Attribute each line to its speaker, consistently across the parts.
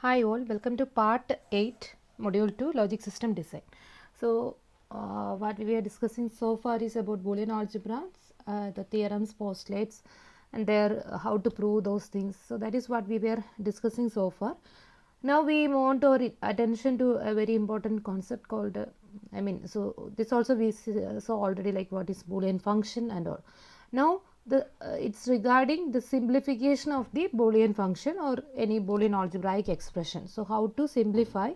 Speaker 1: Hi all, welcome to part 8, module 2, logic system design. So, what we were discussing so far is about Boolean algebras, the theorems, postulates, and their how to prove those things. So, that is what we were discussing so far. Now, we want our attention to a very important concept called, so this also we saw already, like what is Boolean function and all. Now, it's regarding the simplification of the Boolean function or any Boolean algebraic expression. So, how to simplify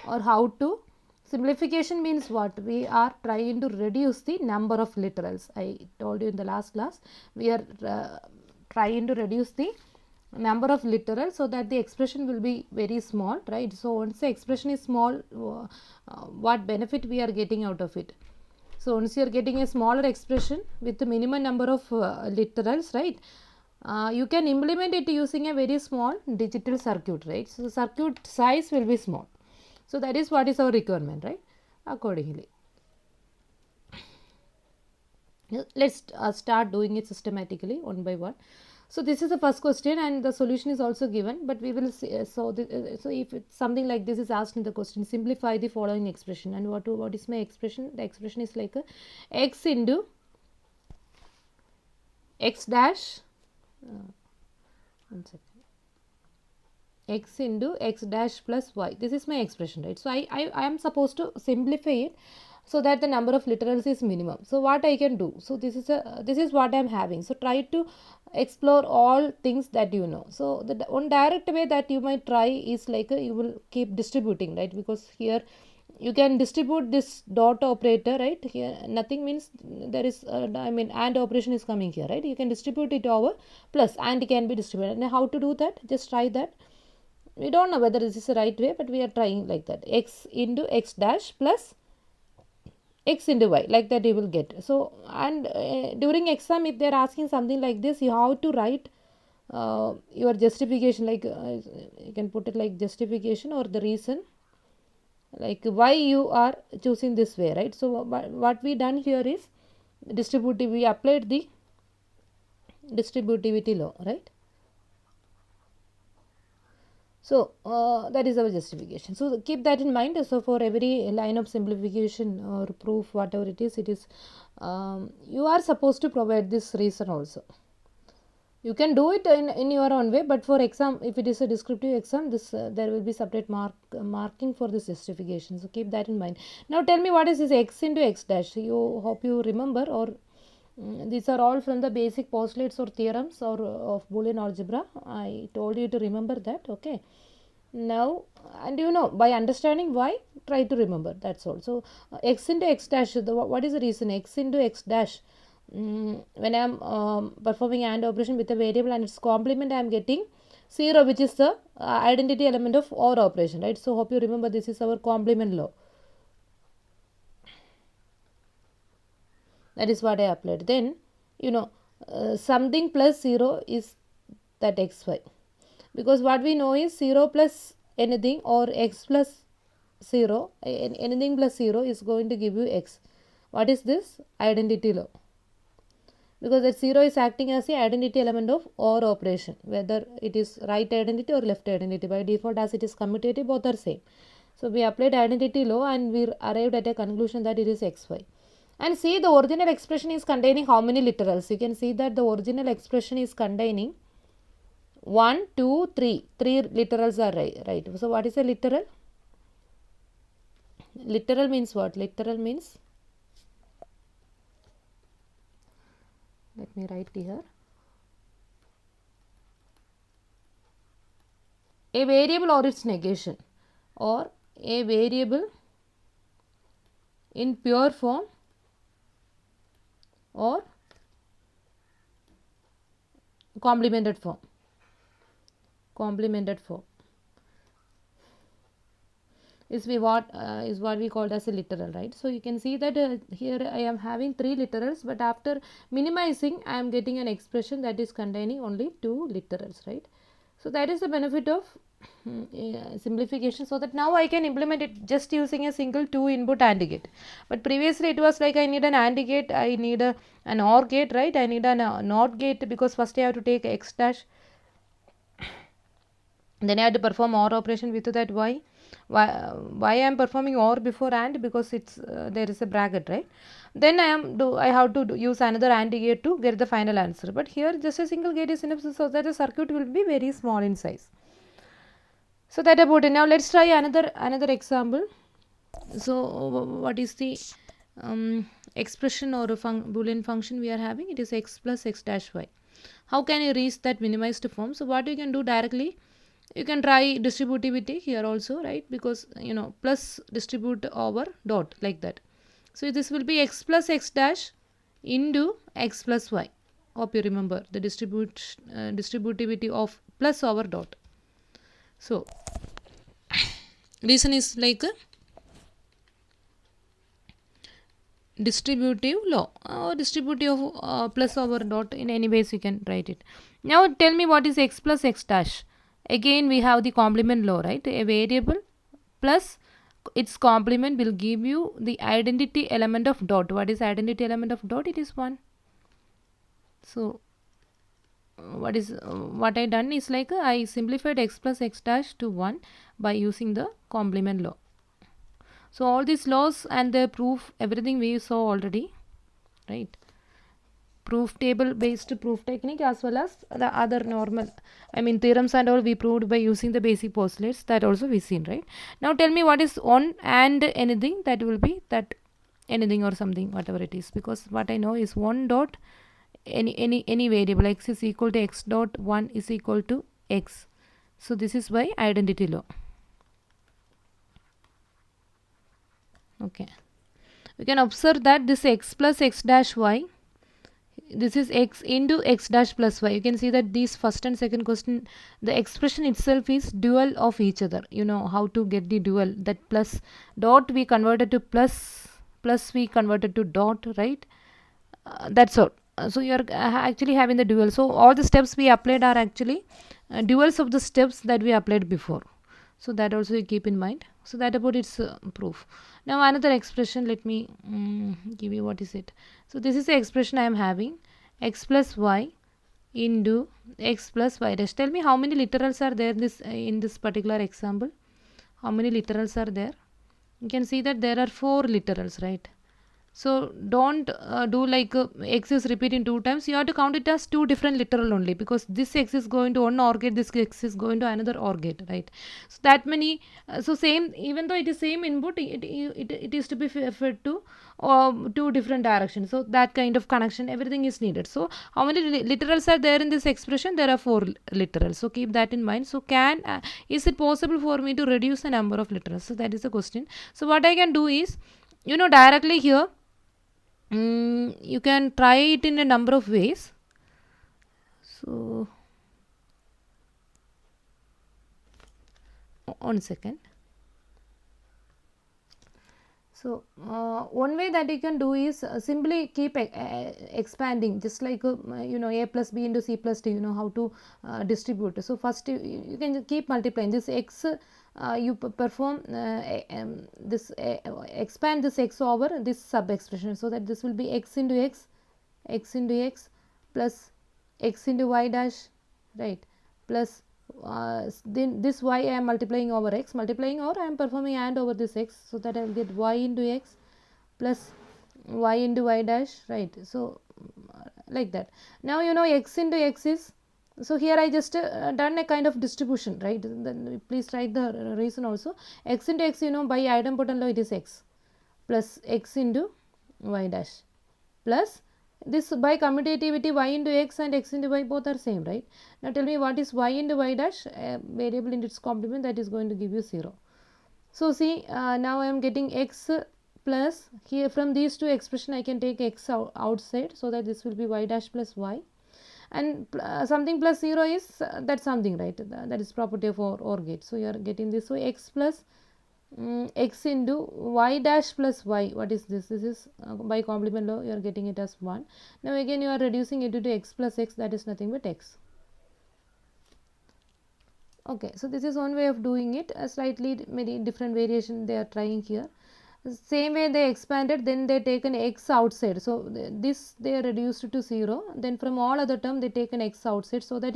Speaker 1: or how to simplification means what? We are trying to reduce the number of literals. I told you in the last class, we are trying to reduce the number of literals so that the expression will be very small, right? So, once the expression is small, what benefit we are getting out of it? So, once you are getting a smaller expression with the minimum number of literals, right, you can implement it using a very small digital circuit, right. So, the circuit size will be small. So, that is what is our requirement, right, accordingly. Let's start doing it systematically one by one. So, this is the first question and the solution is also given, but we will see. So, if it's something like this is asked in the question, simplify the following expression. And what is my expression? The expression is like a x into x dash, one second, x into x dash plus y. This is my expression, right? So, I am supposed to simplify it so that the number of literals is minimum. So, what I can do? So, this is what I am having. So, try to explore all things that you know. So, the one direct way that you might try is like you will keep distributing, right? Because here you can distribute this dot operator, right? Here nothing means there is and operation is coming here, right? You can distribute it over plus and can be distributed. And how to do that? Just try that. We don't know whether this is the right way, but we are trying like that. X into x dash plus x into y, like that you will get. So, and during exam if they are asking something like this, you have to write your justification, like you can put it like justification or the reason, like why you are choosing this way, right. So, what we done here is distributive, we applied the distributivity law, right. So, that is our justification. So, keep that in mind. So, for every line of simplification or proof, whatever it is, you are supposed to provide this reason also. You can do it in your own way, but for exam, if it is a descriptive exam, this there will be separate marking for this justification. So, keep that in mind. Now, tell me what is this x into x dash? You hope you remember, or these are all from the basic postulates or theorems or of Boolean algebra. I told you to remember that, okay. Now, and you know, by understanding why, try to remember, that's all. So, x into x dash, what is the reason? X into x dash, when I am performing AND operation with a variable and its complement, I am getting 0, which is the identity element of OR operation, right. So, hope you remember this is our complement law. That is what I applied. Then, you know, something plus 0 is that xy, because what we know is 0 plus anything or x plus 0, anything plus 0 is going to give you x. What is this? Identity law, because that 0 is acting as the identity element of OR operation, whether it is right identity or left identity. By default, as it is commutative, both are same. So, we applied identity law and we arrived at a conclusion that it is xy. And see, the original expression is containing how many literals? You can see that the original expression is containing 1, 2, 3. 3 literals are right. So, what is a literal? Literal means what? Literal means, let me write here, a variable or its negation, or a variable in pure form or complemented form. Complemented form is what we called as a literal, right. So, you can see that here I am having 3 literals, but after minimizing I am getting an expression that is containing only 2 literals, right. So, that is the benefit of simplification, so that now I can implement it just using a single 2 input AND gate. But previously it was like I need an AND gate, I need an OR gate, right. I need an NOT gate, because first I have to take x dash Then I have to perform OR operation with that y. Why I am performing OR before AND? Because it's there is a bracket, right? Then I have to use another AND gate to get the final answer. But here just a single gate is enough, so that the circuit will be very small in size. So that about it. Now let's try another example. So what is the expression or a Boolean function we are having? It is x plus x dash y. How can you reach that minimized form? So what you can do directly, you can try distributivity here also, right? Because plus distribute over dot like that. So this will be x plus x dash into x plus y. Hope you remember the distributivity of plus over dot. So reason is like distributive law or distributive plus over dot. In any ways you can write it. Now tell me what is x plus x dash. Again we have the complement law, right? A variable plus its complement will give you the identity element of dot. What is identity element of dot? It is 1. So what I done is like I simplified x plus x dash to 1 by using the complement law. So all these laws and the proof, everything we saw already, right? Proof table based proof technique as well as the other normal, theorems and all we proved by using the basic postulates, that also we seen, right? Now tell me what is on and anything. That will be that anything or something, whatever it is, because what I know is 1 dot any variable x is equal to x dot 1 is equal to x. So this is by identity law. Okay, we can observe that this x plus x dash y, this is x into x dash plus y. You can see that these first and second question, the expression itself is dual of each other. You know how to get the dual. That plus dot we converted to plus, plus we converted to dot, right? That's all. So you are actually having the dual. So all the steps we applied are actually duals of the steps that we applied before. So that also you keep in mind. So that about its proof. Now another expression, let me give you what is it. So this is the expression I am having, x plus y into x plus y dash. Tell me how many literals are there in this particular example. How many literals are there? You can see that there are 4 literals, right? So don't do like x is repeating 2 times. You have to count it as 2 different literal only, because this x is going to one OR gate, this x is going to another OR gate, right? So that many, so same, even though it is same input, it is to be fed to 2 different directions. So that kind of connection, everything is needed. So how many literals are there in this expression? There are 4 literals. So keep that in mind. So is it possible for me to reduce the number of literals? So that is the question. So what I can do is, directly here, you can try it in a number of ways. So 1 second. So one way that you can do is simply keep expanding, just like a plus b into c plus d, how to distribute. So first you can keep multiplying this x, you perform this expand this x over this sub expression, so that this will be x into x, x into x plus x into y dash, right, plus then this y I am multiplying over x, or I am performing AND over this x, so that I will get y into x plus y into y dash, right? So like that. Now x into x is, so here I just done a kind of distribution, right? Then please write the reason also. X into x, by idempotent law it is x plus x into y dash plus this by commutativity y into x and x into y both are same, right? Now tell me what is y into y dash, variable into its complement, that is going to give you 0. So see, now I am getting x plus, here from these two expression I can take x outside, so that this will be y dash plus y, and something plus 0 is that something, right? That is property of OR gate. So you are getting this. So x plus x into y dash plus y, what is this? This is by complement law you are getting it as 1. Now again you are reducing it to x plus x, that is nothing but x. Okay, so this is one way of doing it. A slightly many different variation they are trying here. same way they expanded, then they taken x outside, so this they reduced to 0, then from all other term they taken x outside, so that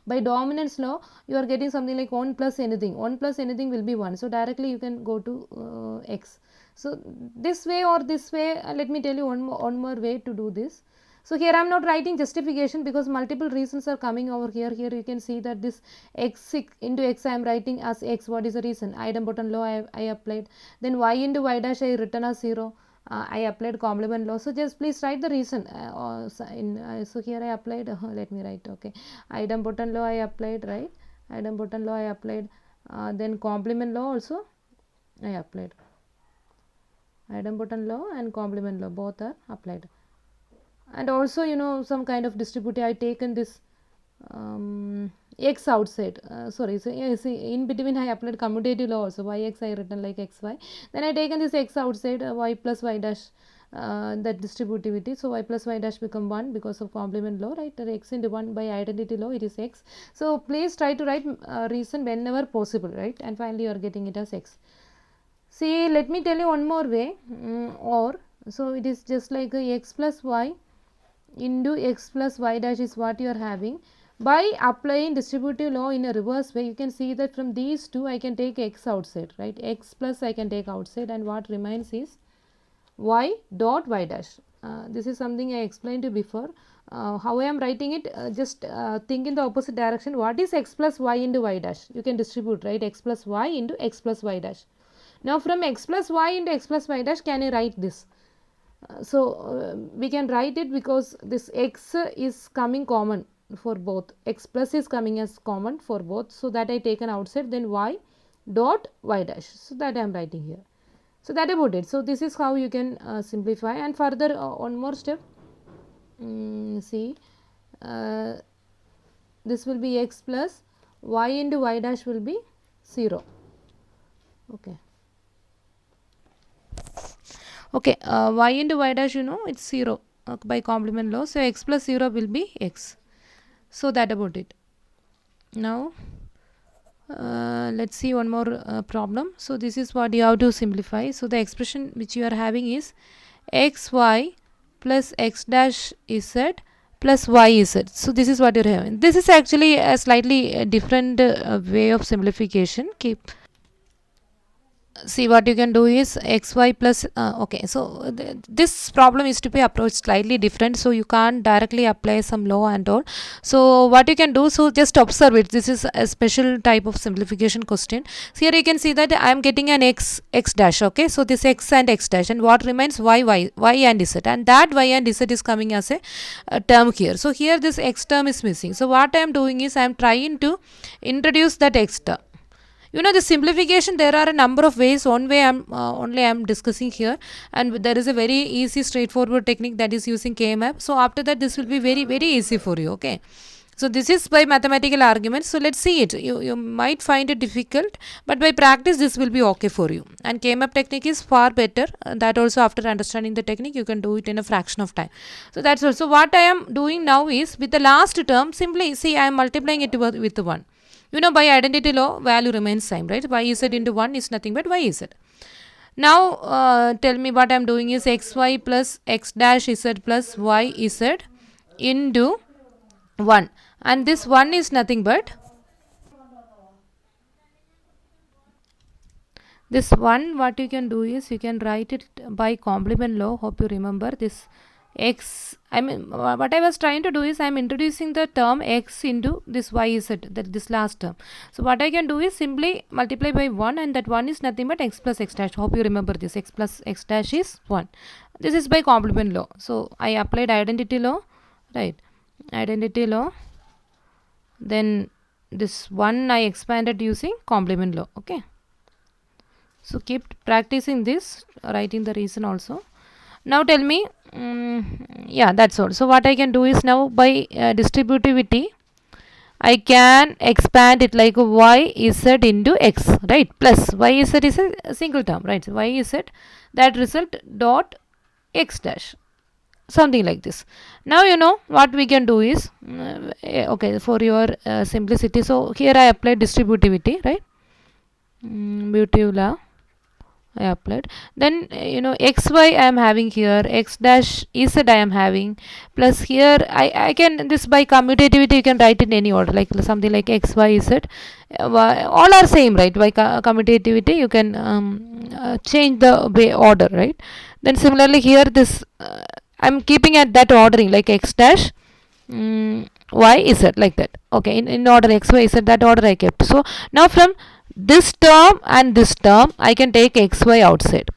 Speaker 1: by dominance law you are getting something like 1 plus anything, 1 plus anything will be 1, so directly you can go to x. So this way or this way, let me tell you one more way to do this. So here I am not writing justification because multiple reasons are coming over here. Here you can see that this x into x I am writing as x. What is the reason? Idempotent law I applied. Then y into y dash I written as 0. I applied complement law. So just please write the reason. So here I applied. Let me write. Okay, idempotent law I applied. Right. Idempotent law I applied. Then complement law also I applied. Idempotent law and complement law both are applied. And also some kind of distributive I taken this x outside, sorry, so see, in between I applied commutative law also, yx I written like xy, then I taken this x outside, y plus y dash, that distributivity, so y plus y dash become 1 because of complement law, right, x into 1 by identity law it is x. So please try to write reason whenever possible, right, and finally you are getting it as x. See, let me tell you one more way, or so it is just like x plus y into x plus y dash is what you are having. By applying distributive law in a reverse way, you can see that from these two I can take x outside, right, x plus I can take outside, and what remains is y dot y dash. This is something I explained to you before. How I am writing it, just think in the opposite direction. What is x plus y into y dash? You can distribute, right, x plus y into x plus y dash. Now from x plus y into x plus y dash, can you write this? We can write it because this x is coming common for both, x plus is coming as common for both, so that I taken outside, then y dot y dash, so that I am writing here. So that about it. So this is how you can simplify, and further one more step, see, this will be x plus y into y dash will be 0. Okay. Okay, y into y dash, it's 0 by complement law. So x plus 0 will be x. So that about it. Now let's see one more problem. So this is what you have to simplify. So the expression which you are having is xy plus x dash z plus y z. So this is what you are having. This is actually a slightly different way of simplification. See, what you can do is xy plus okay, so this problem is to be approached slightly different, so you can't directly apply some law and all. So what you can do, so just observe it. This is a special type of simplification question. So here you can see that I am getting an x dash. Okay, so this x and x dash, and what remains y and z, and that y and z is coming as a term here. So here this x term is missing. So what I am doing is I am trying to introduce that x term. The simplification, there are a number of ways. One way only I am discussing here, and there is a very easy straightforward technique, that is using K-map. So after that this will be very very easy for you. Okay, so this is by mathematical arguments. So let's see it. You might find it difficult, but by practice this will be okay for you. And K-map technique is far better. That also, after understanding the technique, you can do it in a fraction of time. So that's also what I am doing now is, with the last term, simply see I am multiplying it with 1. By identity law, value remains same, right? Y z into 1 is nothing but y z. Now tell me, what I am doing is xy plus x dash z plus y z into 1, and this 1 is nothing but this 1. What you can do is you can write it by complement law. Hope you remember this x. I mean, what I was trying to do is I am introducing the term x into this y z, this last term. So what I can do is simply multiply by 1, and that 1 is nothing but x plus x dash. Hope you remember this. X plus x dash is 1. This is by complement law. So I applied identity law, right? Identity law. Then this 1 I expanded using complement law. Okay. So keep practicing this, writing the reason also. Now tell me, yeah, that's all. So what I can do is, now by distributivity, I can expand it like y z into x, right? Plus y z is a single term, right? So y z, that result dot x dash, something like this. Now what we can do is, okay, for your simplicity. So here I applied distributivity, right? Distributive law. I applied. Then xy I am having here, x dash z I am having, plus here I can, this by commutativity you can write in any order, like something like x y z, all are same, right? By commutativity you can change the way order, right? Then similarly here this I'm keeping at that ordering, like x dash y z, like that. Okay, in order x y z, that order I kept. So now from this term and this term I can take xy outside.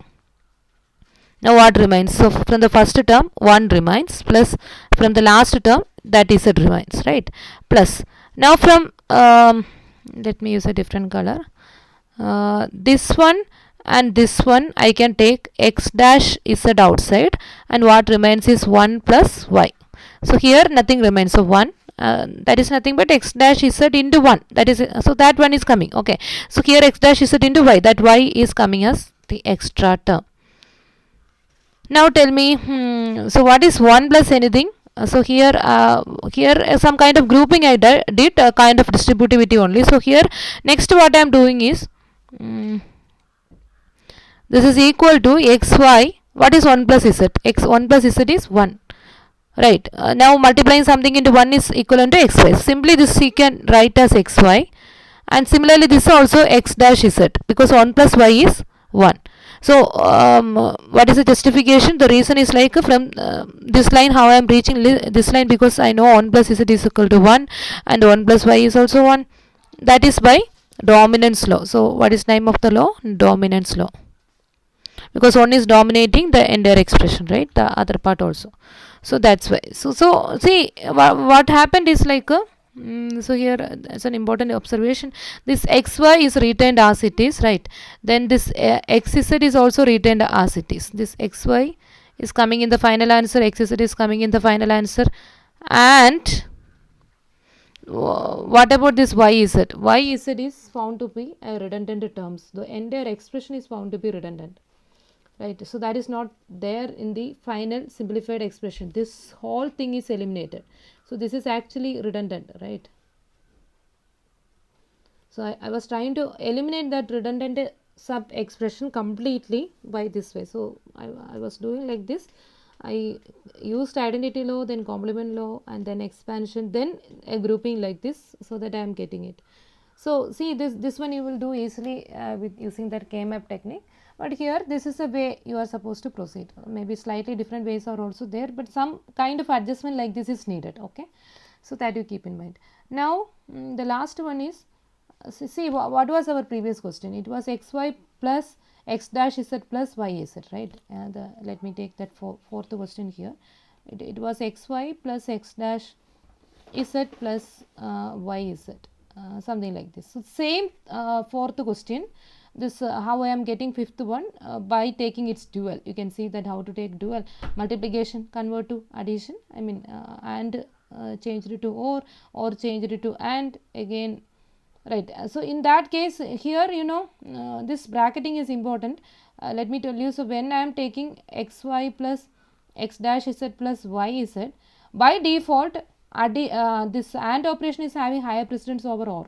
Speaker 1: Now what remains? So from the first term 1 remains, plus from the last term that z remains, right? Plus now from let me use a different color. This one and this one I can take x dash z outside, and what remains is 1 plus y. So here nothing remains, so 1, that is nothing but x dash z into 1, that is, so that one is coming. Okay, so here x dash z into y, that y is coming as the extra term. Now tell me, so what is 1 plus anything? So here some kind of grouping I did, a kind of distributivity only. So here next what I am doing is, this is equal to xy. What is 1 plus z? 1 plus z is 1. Right. Now multiplying something into 1 is equivalent to xy. Simply this you can write as xy. And similarly this also x dash z, because 1 plus y is 1. So what is the justification? The reason is like from this line, how I am reaching this line, because I know 1 plus z is equal to 1 and 1 plus y is also 1. That is by dominance law. So what is name of the law? Dominance law. Because one is dominating the entire expression, right? The other part also. So that's why. So see what happened is like so here it's an important observation. This xy is retained as it is, right? Then this xz is also retained as it is. This xy is coming in the final answer, xz is coming in the final answer. And what about this yz? Yz is found to be a redundant terms. The entire expression is found to be redundant, right? So that is not there in the final simplified expression. This whole thing is eliminated. So this is actually redundant, right? So I was trying to eliminate that redundant sub expression completely by this way. So I was doing like this. I used identity law, then complement law, and then expansion, then a grouping like this, so that I am getting it. So see, this one you will do easily with using that K-map technique. But here this is a way you are supposed to proceed. Maybe slightly different ways are also there, but some kind of adjustment like this is needed. Okay, so that you keep in mind. Now the last one is, see what was our previous question? It was xy plus x dash z plus y z, right? Let me take that fourth question here. It was xy plus x dash z plus y z, something like this. So same fourth question. This how I am getting fifth one, by taking its dual. You can see that how to take dual. Multiplication convert to addition, I mean and changed it to or changed it to and again, right? So in that case here this bracketing is important. Let me tell you. So when I am taking xy plus x dash z plus y z, by default this AND operation is having higher precedence over OR.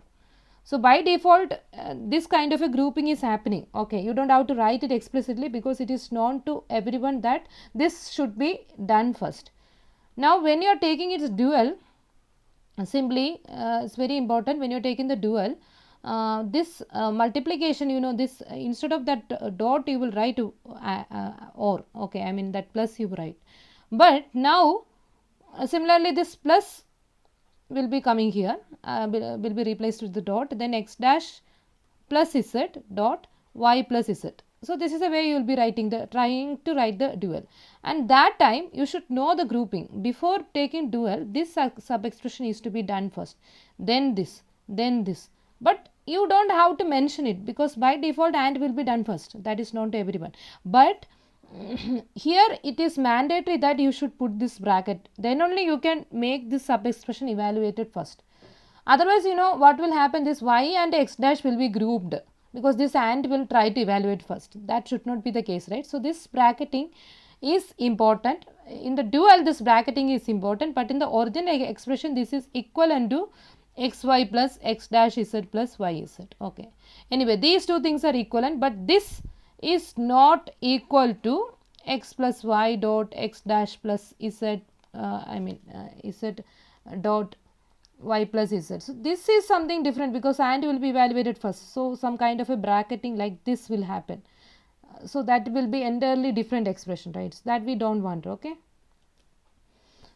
Speaker 1: So by default this kind of a grouping is happening. Okay, you don't have to write it explicitly, because it is known to everyone that this should be done first. Now when you are taking its dual, simply it's very important, when you are taking the dual, this multiplication, this instead of that dot you will write or, okay, I mean that plus you write. But now similarly this plus will be coming here, will be replaced with the dot, then x dash plus z dot y plus z. So this is the way you will be trying to write the dual, and that time you should know the grouping. Before taking dual, this sub expression is to be done first, then this, but you don't have to mention it, because by default AND will be done first. That is known to everyone. But here it is mandatory that you should put this bracket, then only you can make this sub expression evaluated first. Otherwise what will happen, this y and x dash will be grouped, because this AND will try to evaluate first. That should not be the case, right? So this bracketing is important. In the dual this bracketing is important, but in the original expression this is equivalent to xy plus x dash z plus y z. Okay, anyway these two things are equivalent, but this is not equal to x plus y dot x dash plus z, z dot y plus z. So this is something different because and will be evaluated first. So some kind of a bracketing like this will happen. So that will be entirely different expression, right? So that we don't want, okay?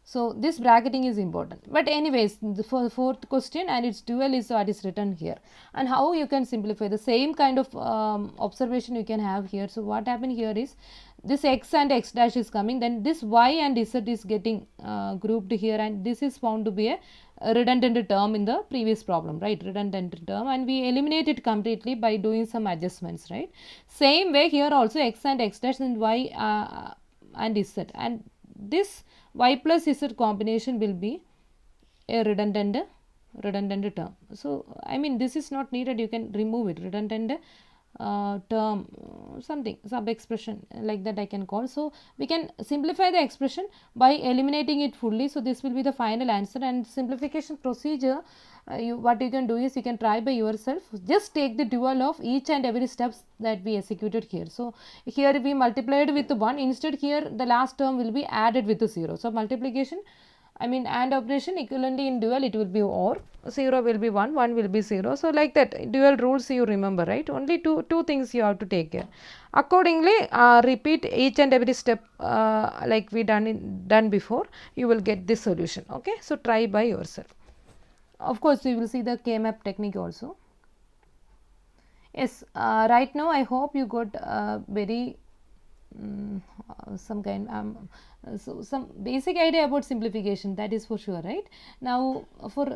Speaker 1: So this bracketing is important. But anyways, the fourth question and its dual is what is written here. And how you can simplify the same kind of observation you can have here. So what happened here is this x and x dash is coming, then this y and z is getting grouped here, and this is found to be a redundant term in the previous problem, right? Redundant term, and we eliminate it completely by doing some adjustments, right? Same way here also x and x dash and y and z, and this y plus z combination will be a redundant term. So I mean this is not needed, you can remove it. Redundant term, something sub expression like that I can call. So we can simplify the expression by eliminating it fully. So this will be the final answer. And simplification procedure, what you can do is you can try by yourself. Just take the dual of each and every steps that we executed here. So here we multiplied with 1, instead here the last term will be added with 0. So multiplication, AND operation equivalently in dual it will be OR, 0 will be 1, 1 will be 0. So like that dual rules you remember, right? Only two things you have to take care. Accordingly repeat each and every step like we done before, you will get this solution, okay? So try by yourself. Of course you will see the K-map technique also. Yes, right now I hope you got very some kind so some basic idea about simplification, that is for sure, right? Now for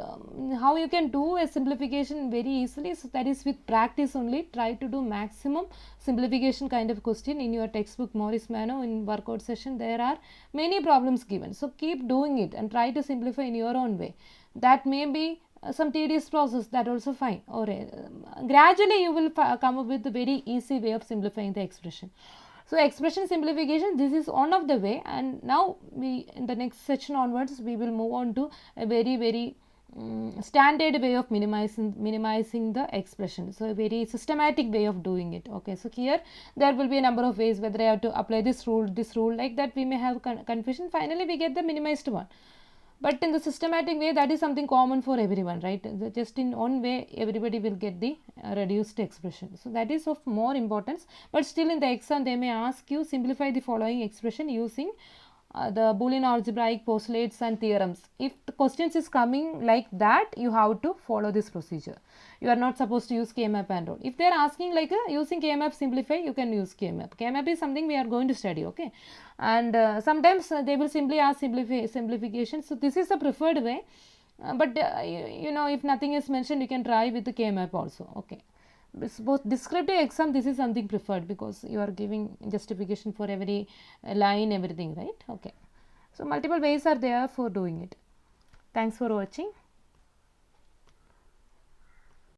Speaker 1: how you can do a simplification very easily, so that is with practice only. Try to do maximum simplification kind of question in your textbook. Morris Mano in workout session there are many problems given, so keep doing it and try to simplify in your own way. That may be some tedious process, that also fine, or gradually you will come up with a very easy way of simplifying the expression. So expression simplification, this is one of the way, and now we in the next section onwards we will move on to a very standard way of minimizing the expression. So a very systematic way of doing it, okay? So here there will be a number of ways, whether I have to apply this rule, like that we may have confusion. Finally we get the minimized one. But in the systematic way, that is something common for everyone, right? Just in one way, everybody will get the reduced expression. So that is of more importance. But still in the exam, they may ask you simplify the following expression using the Boolean algebraic postulates and theorems. If the questions is coming like that, you have to follow this procedure. You are not supposed to use K-map and all. If they are asking like using K-map simplify, you can use K-map. K-map is something we are going to study, okay? And sometimes they will simply ask simplification. So this is the preferred way. But you know, if nothing is mentioned, you can try with the K-map also, okay? Both descriptive exam, this is something preferred because you are giving justification for every line, everything, right? Okay. So multiple ways are there for doing it. Thanks for watching.